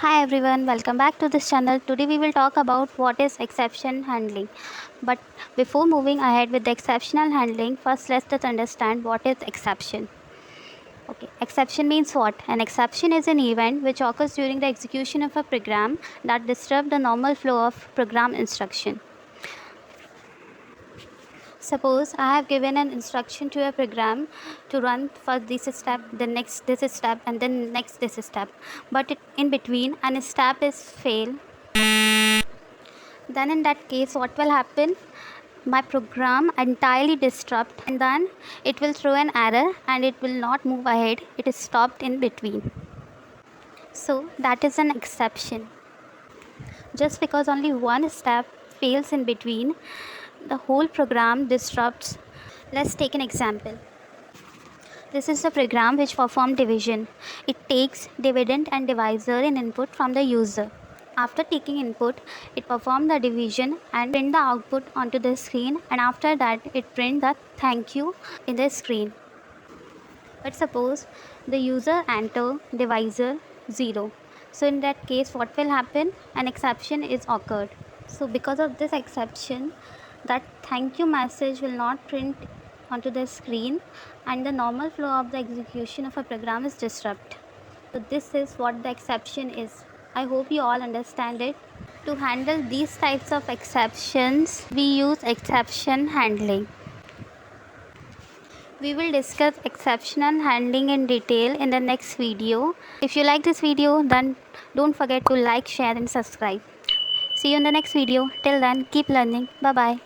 Hi everyone, welcome back to this channel. Today we will talk about what is exception handling. But before moving ahead with the exceptional handling, first let's just understand what is exception. Okay, exception means what? An exception is an event which occurs during the execution of a program that disrupts the normal flow of program instruction. Suppose I have given an instruction to a program to run first this step, then next this step, and then next this step. But in between, an step is fail. Then in that case, what will happen? My program entirely disrupt, and then it will throw an error and it will not move ahead. It is stopped in between. So that is an exception. Just because only one step fails in between, the whole program disrupts. Let's take an example. This is a program which performs division. It takes dividend and divisor in input from the user. After taking input, it performs the division and print the output onto the screen, and after that it print the thank you in the screen. But suppose the user enter divisor 0. So in that case what will happen? An exception is occurred. So because of this exception, that thank you message will not print onto the screen and the normal flow of the execution of a program is disrupted. So this is what the exception is. I hope you all understand it. To handle these types of exceptions, we use exception handling. We will discuss exceptional handling in detail in the next video. If you like this video, then don't forget to like, share and subscribe. See you in the next video. Till then, keep learning. Bye bye.